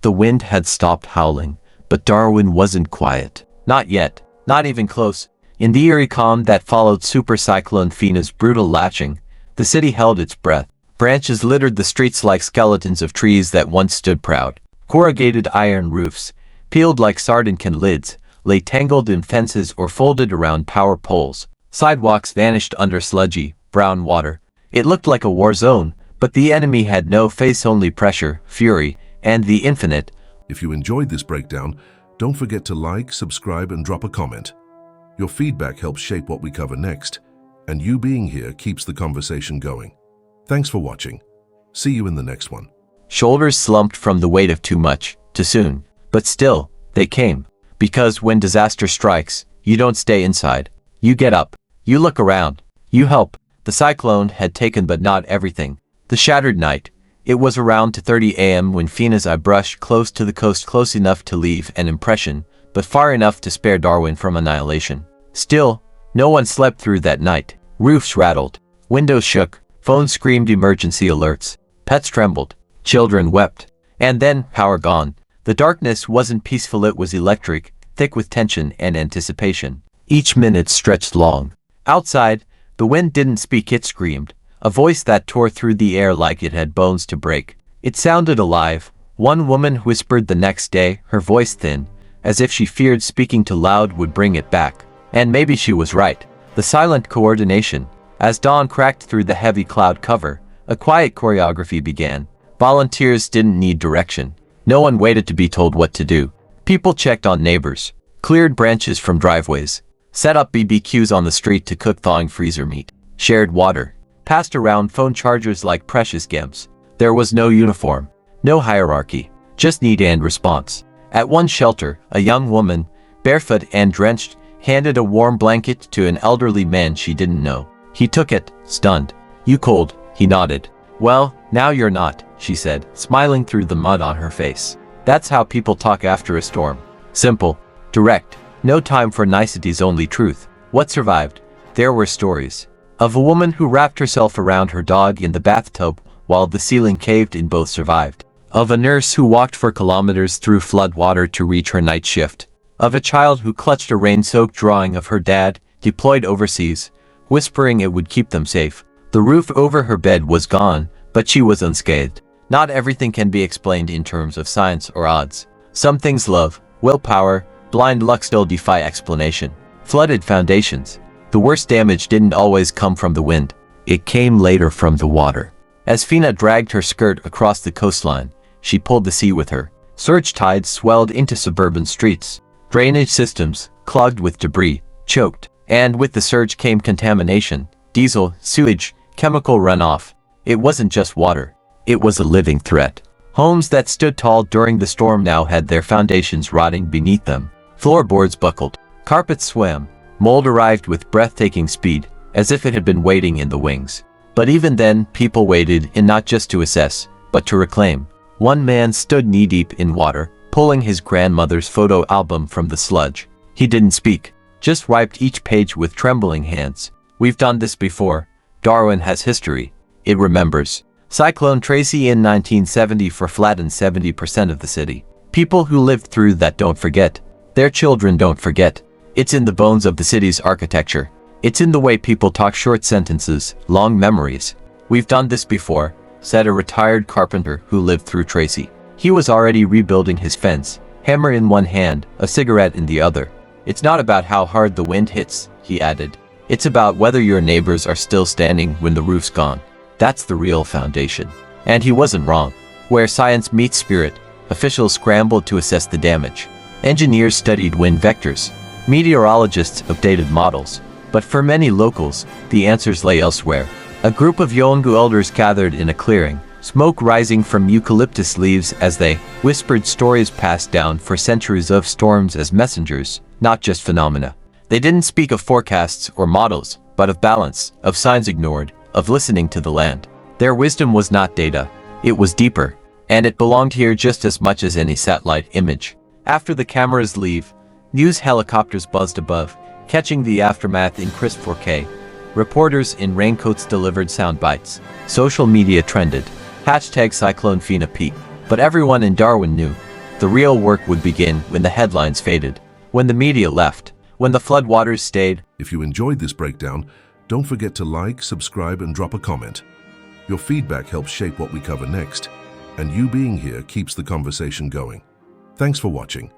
The wind had stopped howling, but Darwin wasn't quiet. Not yet. Not even close. In the eerie calm that followed Super Cyclone FINA's brutal lashing, the city held its breath. Branches littered the streets like skeletons of trees that once stood proud. Corrugated iron roofs, peeled like sardine can lids, lay tangled in fences or folded around power poles. Sidewalks vanished under sludgy, brown water. It looked like a war zone, but the enemy had no face, only pressure, fury, and the infinite. If you enjoyed this breakdown, don't forget to like, subscribe, and drop a comment. Your feedback helps shape what we cover next, and you being here keeps the conversation going. Thanks for watching. See you in the next one. Shoulders slumped from the weight of too much, too soon. But still, they came. Because when disaster strikes, you don't stay inside. You get up. You look around. You help. The cyclone had taken but not everything. The shattered night. It was around 2:30 a.m. when FINA's eye brushed close to the coast, close enough to leave an impression, but far enough to spare Darwin from annihilation. Still, no one slept through that night. Roofs rattled. Windows shook. Phones screamed emergency alerts. Pets trembled. Children wept. And then, power gone. The darkness wasn't peaceful, it was electric, thick with tension and anticipation. Each minute stretched long. Outside, the wind didn't speak, it screamed. A voice that tore through the air like it had bones to break. It sounded alive. One woman whispered the next day, her voice thin, as if she feared speaking too loud would bring it back. And maybe she was right. The silent coordination. As dawn cracked through the heavy cloud cover, a quiet choreography began. Volunteers didn't need direction. No one waited to be told what to do. People checked on neighbors, cleared branches from driveways, set up BBQs on the street to cook thawing freezer meat, shared water, passed around phone chargers like precious gems. There was no uniform, no hierarchy, just need and response. At one shelter, a young woman, barefoot and drenched, handed a warm blanket to an elderly man she didn't know. He took it, stunned. "You cold?" He nodded. "Well, now you're not," she said, smiling through the mud on her face. That's how people talk after a storm. Simple, direct, no time for niceties, only truth. What survived? There were stories. Of a woman who wrapped herself around her dog in the bathtub while the ceiling caved in, both survived. Of a nurse who walked for kilometers through flood water to reach her night shift. Of a child who clutched a rain-soaked drawing of her dad, deployed overseas, whispering it would keep them safe. The roof over her bed was gone, but she was unscathed. Not everything can be explained in terms of science or odds. Some things, love, willpower, blind luck, still defy explanation. Flooded foundations. The worst damage didn't always come from the wind. It came later from the water. As FINA dragged her skirt across the coastline, she pulled the sea with her. Surge tides swelled into suburban streets. Drainage systems, clogged with debris, choked. And with the surge came contamination, diesel, sewage, chemical runoff. It wasn't just water. It was a living threat. Homes that stood tall during the storm now had their foundations rotting beneath them. Floorboards buckled. Carpets swam. Mold arrived with breathtaking speed, as if it had been waiting in the wings. But even then, people waited, and not just to assess, but to reclaim. One man stood knee-deep in water, pulling his grandmother's photo album from the sludge. He didn't speak, just wiped each page with trembling hands. We've done this before. Darwin has history. It remembers. Cyclone Tracy in 1974 flattened 70% of the city. People who lived through that don't forget. Their children don't forget. It's in the bones of the city's architecture. It's in the way people talk, short sentences, long memories. We've done this before, said a retired carpenter who lived through Tracy. He was already rebuilding his fence, hammer in one hand, a cigarette in the other. It's not about how hard the wind hits, he added. It's about whether your neighbors are still standing when the roof's gone. That's the real foundation. And he wasn't wrong. Where science meets spirit, officials scrambled to assess the damage. Engineers studied wind vectors. Meteorologists updated models. But for many locals, the answers lay elsewhere. A group of Yolngu elders gathered in a clearing, smoke rising from eucalyptus leaves as they whispered stories passed down for centuries of storms as messengers, not just phenomena. They didn't speak of forecasts or models, but of balance, of signs ignored, of listening to the land. Their wisdom was not data. It was deeper. And it belonged here just as much as any satellite image. After the cameras leave, news helicopters buzzed above, catching the aftermath in crisp 4K. Reporters in raincoats delivered sound bites. Social media trended. Hashtag Cyclone FINA peak. But everyone in Darwin knew. The real work would begin when the headlines faded, when the media left, when the floodwaters stayed. If you enjoyed this breakdown, don't forget to like, subscribe, and drop a comment. Your feedback helps shape what we cover next, and you being here keeps the conversation going. Thanks for watching.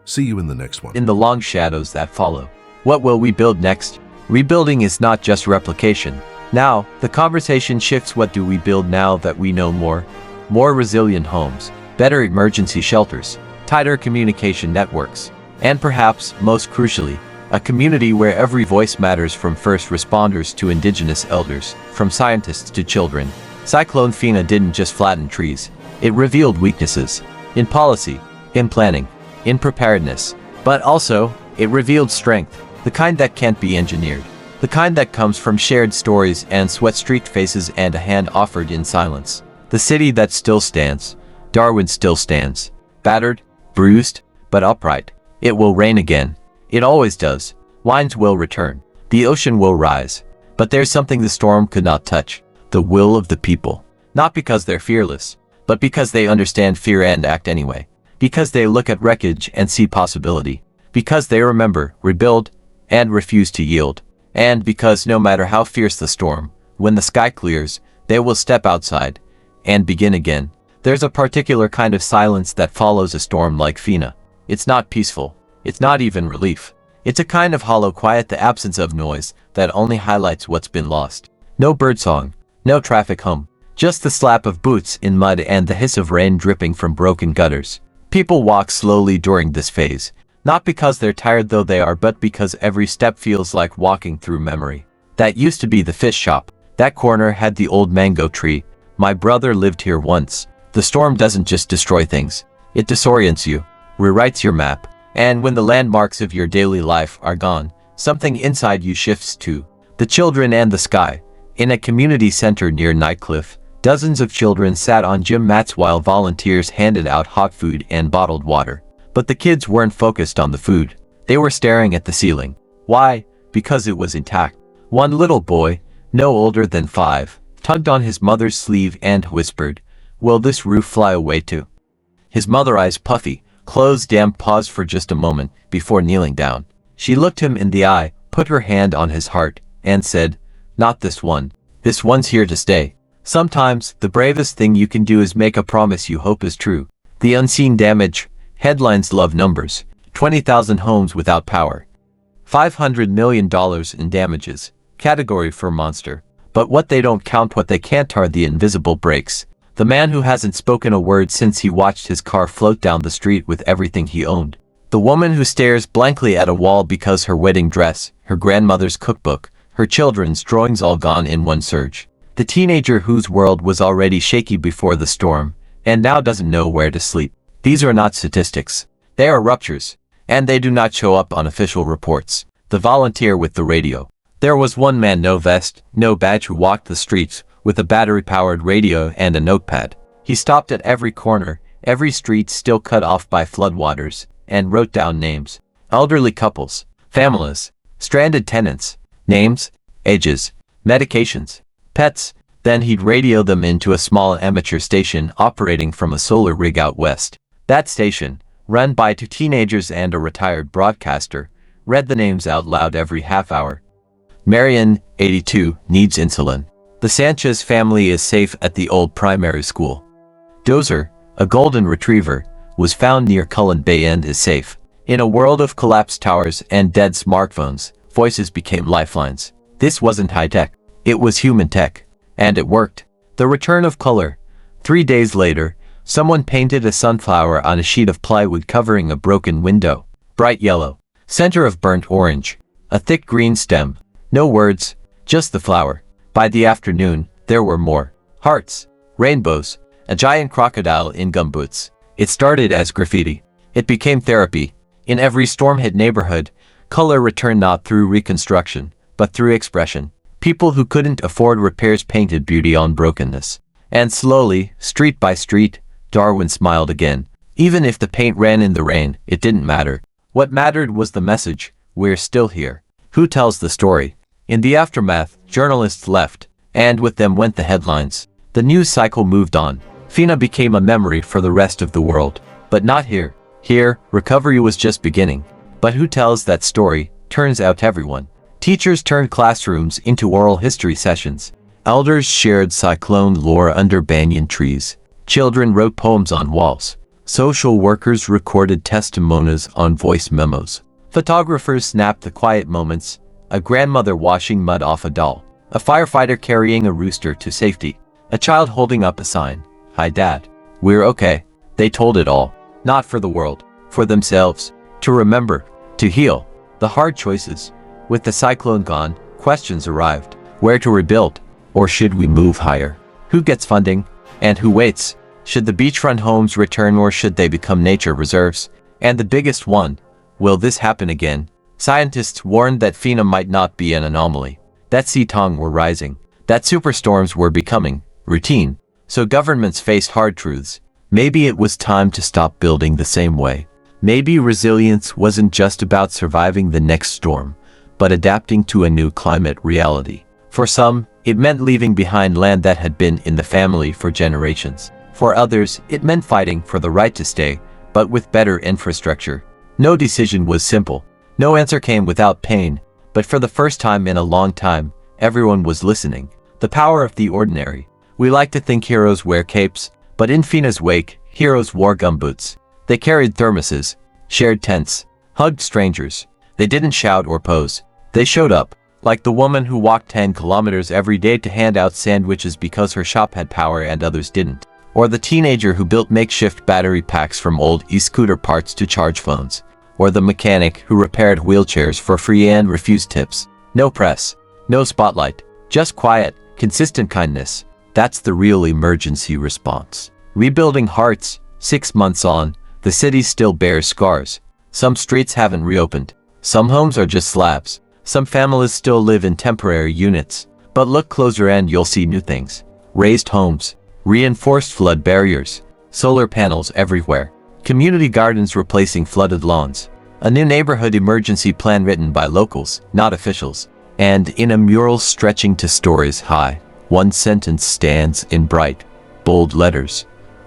See you in the next one. In the long shadows that follow, what will we build next? Rebuilding is not just replication. Now, the conversation shifts. What do we build now that we know more? More resilient homes, better emergency shelters, tighter communication networks, and perhaps, most crucially, a community where every voice matters, from first responders to indigenous elders, from scientists to children. Cyclone FINA didn't just flatten trees. It revealed weaknesses in policy, in planning, in preparedness. But also, it revealed strength, the kind that can't be engineered, the kind that comes from shared stories and sweat-streaked faces and a hand offered in silence. The city that still stands, Darwin still stands, battered, bruised, but upright. It will rain again. It always does. Winds will return. The ocean will rise. But there's something the storm could not touch: the will of the people. Not because they're fearless, but because they understand fear and act anyway. Because they look at wreckage and see possibility. Because they remember, rebuild, and refuse to yield. And because no matter how fierce the storm, when the sky clears, they will step outside and begin again. There's a particular kind of silence that follows a storm like FINA. It's not peaceful. It's not even relief. It's a kind of hollow quiet, the absence of noise that only highlights what's been lost. No birdsong, no traffic hum, just the slap of boots in mud and the hiss of rain dripping from broken gutters. People walk slowly during this phase, not because they're tired, though they are, but because every step feels like walking through memory. That used to be the fish shop. That corner had the old mango tree. My brother lived here once. The storm doesn't just destroy things. It disorients you, rewrites your map. And when the landmarks of your daily life are gone, something inside you shifts too. The children and the sky. In a community center near Nightcliff, dozens of children sat on gym mats while volunteers handed out hot food and bottled water. But the kids weren't focused on the food. They were staring at the ceiling. Why? Because it was intact. One little boy, no older than 5, tugged on his mother's sleeve and whispered, "Will this roof fly away too?" His mother, eyes puffy, closed, damp, paused for just a moment before kneeling down. She looked him in the eye, put her hand on his heart, and said, "Not this one. This one's here to stay." Sometimes, the bravest thing you can do is make a promise you hope is true. The unseen damage. Headlines love numbers. 20,000 homes without power. $500 million in damages. Category for monster. But what they don't count, what they can't, are the invisible breaks. The man who hasn't spoken a word since he watched his car float down the street with everything he owned. The woman who stares blankly at a wall because her wedding dress, her grandmother's cookbook, her children's drawings all gone in one surge. The teenager whose world was already shaky before the storm, and now doesn't know where to sleep. These are not statistics. They are ruptures, and they do not show up on official reports. The volunteer with the radio. There was one man, no vest, no badge, who walked the streets with a battery-powered radio and a notepad. He stopped at every corner, every street still cut off by floodwaters, and wrote down names. Elderly couples, families, stranded tenants, names, ages, medications, pets. Then he'd radio them into a small amateur station operating from a solar rig out west. That station, run by 2 teenagers and a retired broadcaster, read the names out loud every half hour. Marion, 82, needs insulin. The Sanchez family is safe at the old primary school. Dozer, a golden retriever, was found near Cullen Bay and is safe. In a world of collapsed towers and dead smartphones, voices became lifelines. This wasn't high-tech. It was human tech. And it worked. The return of color. 3 days later, someone painted a sunflower on a sheet of plywood covering a broken window. Bright yellow. Center of burnt orange. A thick green stem. No words, just the flower. By the afternoon, there were more. Hearts. Rainbows. A giant crocodile in gumboots. It started as graffiti. It became therapy. In every storm-hit neighborhood, color returned not through reconstruction, but through expression. People who couldn't afford repairs painted beauty on brokenness. And slowly, street by street, Darwin smiled again. Even if the paint ran in the rain, it didn't matter. What mattered was the message: we're still here. Who tells the story? In the aftermath, journalists left, and with them went the headlines. The news cycle moved on. FINA became a memory for the rest of the world. But not here. Here, recovery was just beginning. But who tells that story? Turns out everyone. Teachers turned classrooms into oral history sessions. Elders shared cyclone lore under banyan trees. Children wrote poems on walls. Social workers recorded testimonies on voice memos. Photographers snapped the quiet moments. A grandmother washing mud off a doll. A firefighter carrying a rooster to safety. A child holding up a sign. Hi, Dad. We're okay. They told it all. Not for the world. For themselves. To remember. To heal. The hard choices. With the cyclone gone, questions arrived. Where to rebuild? Or should we move higher? Who gets funding? And who waits? Should the beachfront homes return or should they become nature reserves? And the biggest one, will this happen again? Scientists warned that FINA might not be an anomaly. That sea tongue were rising. That superstorms were becoming routine. So governments faced hard truths. Maybe it was time to stop building the same way. Maybe resilience wasn't just about surviving the next storm, but adapting to a new climate reality. For some, it meant leaving behind land that had been in the family for generations. For others, it meant fighting for the right to stay, but with better infrastructure. No decision was simple. No answer came without pain, but for the first time in a long time, everyone was listening. The power of the ordinary. We like to think heroes wear capes, but in FINA's wake, heroes wore gumboots. They carried thermoses, shared tents, hugged strangers. They didn't shout or pose. They showed up. Like the woman who walked 10 kilometers every day to hand out sandwiches because her shop had power and others didn't. Or the teenager who built makeshift battery packs from old e-scooter parts to charge phones. Or the mechanic who repaired wheelchairs for free and refused tips. No press. No spotlight. Just quiet, consistent kindness. That's the real emergency response. Rebuilding hearts. 6 months on, the city still bears scars. Some streets haven't reopened. Some homes are just slabs. Some families still live in temporary units. But look closer and you'll see new things. Raised homes. Reinforced flood barriers. Solar panels everywhere. Community gardens replacing flooded lawns. A new neighborhood emergency plan written by locals, not officials. And in a mural stretching to stories high, one sentence stands in bright, bold letters.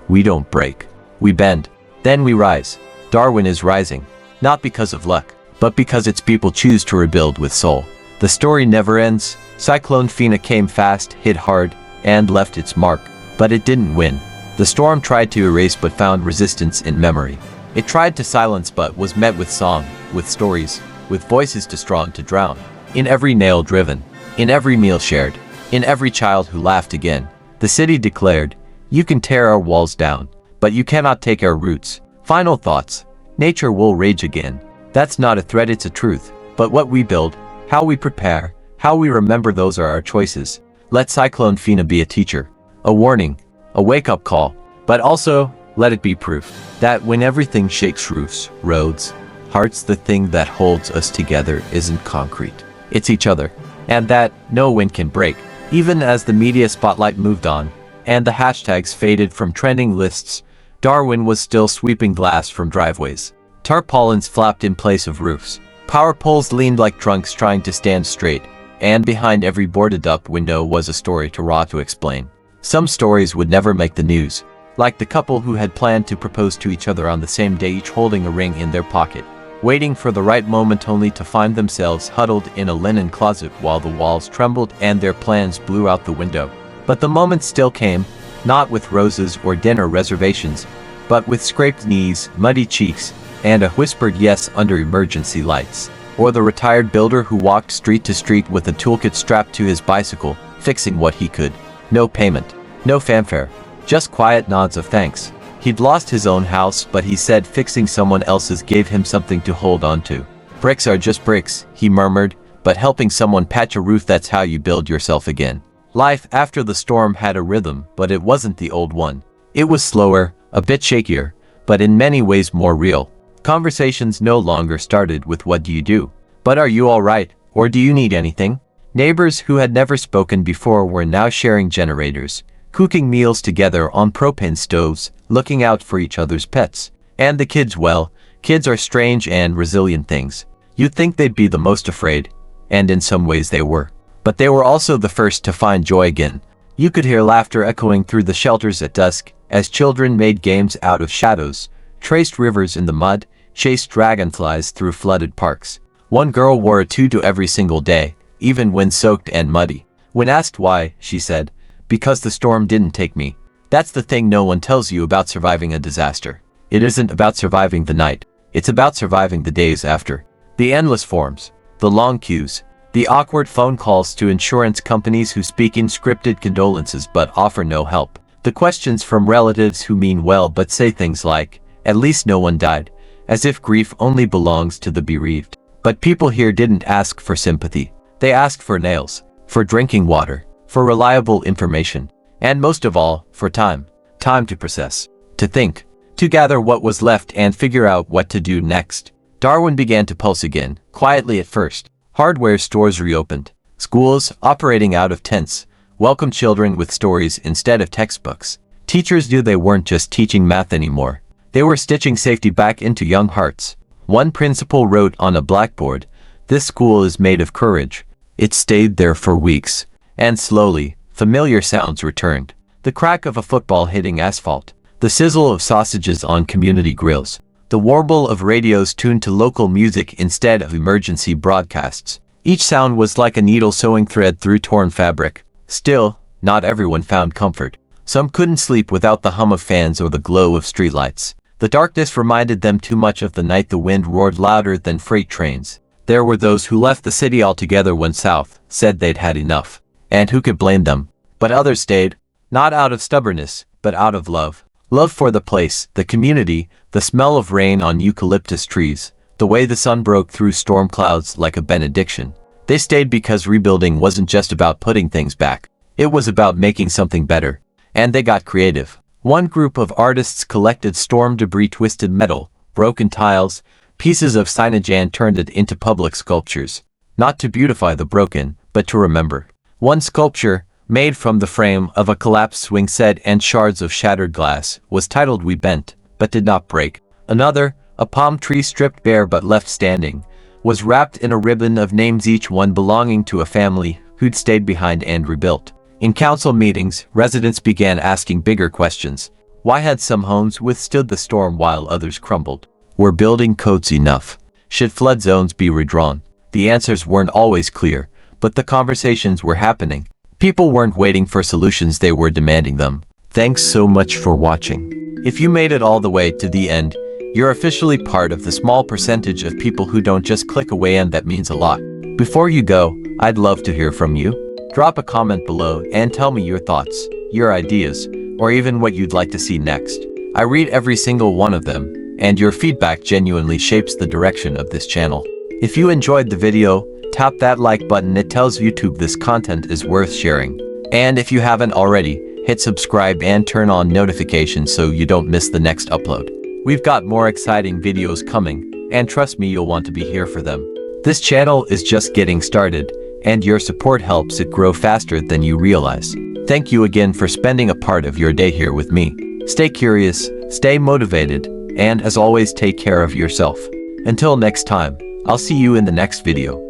We don't break. We bend. Then we rise. Darwin is rising. Not because of luck, but because its people choose to rebuild with soul. The story never ends. Cyclone FINA came fast, hit hard, and left its mark. But it didn't win. The storm tried to erase but found resistance in memory. It tried to silence but was met with song, with stories, with voices too strong to drown. In every nail driven, in every meal shared, in every child who laughed again, the city declared, you can tear our walls down, but you cannot take our roots. Final thoughts. Nature will rage again. That's not a threat, it's a truth. But what we build, how we prepare, how we remember, those are our choices. Let Cyclone FINA be a teacher, a warning, a wake-up call, but also let it be proof that when everything shakes roofs, roads, hearts, the thing that holds us together isn't concrete, it's each other, and that no wind can break. Even as the media spotlight moved on, and the hashtags faded from trending lists, Darwin was still sweeping glass from driveways. Tarpaulins flapped in place of roofs. Power poles leaned like trunks trying to stand straight, and behind every boarded-up window was a story too raw to explain. Some stories would never make the news, like the couple who had planned to propose to each other on the same day, each holding a ring in their pocket, waiting for the right moment only to find themselves huddled in a linen closet while the walls trembled and their plans blew out the window. But the moment still came, not with roses or dinner reservations, but with scraped knees, muddy cheeks, and a whispered yes under emergency lights. Or the retired builder who walked street to street with a toolkit strapped to his bicycle, fixing what he could. No payment, no fanfare, just quiet nods of thanks. He'd lost his own house, but he said fixing someone else's gave him something to hold on to. Bricks are just bricks, he murmured, but helping someone patch a roof, that's how you build yourself again. Life after the storm had a rhythm, but it wasn't the old one. It was slower, a bit shakier, but in many ways more real. Conversations no longer started with what do you do, but are you all right, or do you need anything? Neighbors who had never spoken before were now sharing generators, cooking meals together on propane stoves, looking out for each other's pets. And the kids, well, kids are strange and resilient things. You'd think they'd be the most afraid, and in some ways they were. But they were also the first to find joy again. You could hear laughter echoing through the shelters at dusk, as children made games out of shadows, traced rivers in the mud, chased dragonflies through flooded parks. One girl wore a tutu every single day, even when soaked and muddy. When asked why, she said, "Because the storm didn't take me." That's the thing no one tells you about surviving a disaster. It isn't about surviving the night. It's about surviving the days after. The endless forms, the long queues, the awkward phone calls to insurance companies who speak in scripted condolences but offer no help. The questions from relatives who mean well but say things like, "At least no one died," as if grief only belongs to the bereaved. But people here didn't ask for sympathy. They asked for nails, for drinking water, for reliable information, and most of all, for time. Time to process, to think, to gather what was left and figure out what to do next. Darwin began to pulse again, quietly at first. Hardware stores reopened. Schools, operating out of tents, welcomed children with stories instead of textbooks. Teachers knew they weren't just teaching math anymore. They were stitching safety back into young hearts. One principal wrote on a blackboard, "This school is made of courage." It stayed there for weeks. And slowly, familiar sounds returned. The crack of a football hitting asphalt. The sizzle of sausages on community grills. The warble of radios tuned to local music instead of emergency broadcasts. Each sound was like a needle sewing thread through torn fabric. Still, not everyone found comfort. Some couldn't sleep without the hum of fans or the glow of streetlights. The darkness reminded them too much of the night the wind roared louder than freight trains. There were those who left the city altogether went south, said they'd had enough. And who could blame them? But others stayed, not out of stubbornness, but out of love. Love for the place, the community, the smell of rain on eucalyptus trees, the way the sun broke through storm clouds like a benediction. They stayed because rebuilding wasn't just about putting things back. It was about making something better. And they got creative. One group of artists collected storm debris, twisted metal, broken tiles, pieces of signage, and turned it into public sculptures. Not to beautify the broken, but to remember. One sculpture, made from the frame of a collapsed swing set and shards of shattered glass, was titled "We Bent, but Did Not Break." Another, a palm tree stripped bare but left standing, was wrapped in a ribbon of names, each one belonging to a family who'd stayed behind and rebuilt. In council meetings, residents began asking bigger questions. Why had some homes withstood the storm while others crumbled? Were building codes enough? Should flood zones be redrawn? The answers weren't always clear, but the conversations were happening. People weren't waiting for solutions, they were demanding them. Thanks so much for watching. If you made it all the way to the end, you're officially part of the small percentage of people who don't just click away, and that means a lot. Before you go, I'd love to hear from you. Drop a comment below and tell me your thoughts, your ideas, or even what you'd like to see next. I read every single one of them, and your feedback genuinely shapes the direction of this channel. If you enjoyed the video, tap that like button. It tells YouTube this content is worth sharing. And if you haven't already, hit subscribe and turn on notifications so you don't miss the next upload. We've got more exciting videos coming, and trust me, you'll want to be here for them. This channel is just getting started, and your support helps it grow faster than you realize. Thank you again for spending a part of your day here with me. Stay curious, stay motivated, and as always, take care of yourself. Until next time, I'll see you in the next video.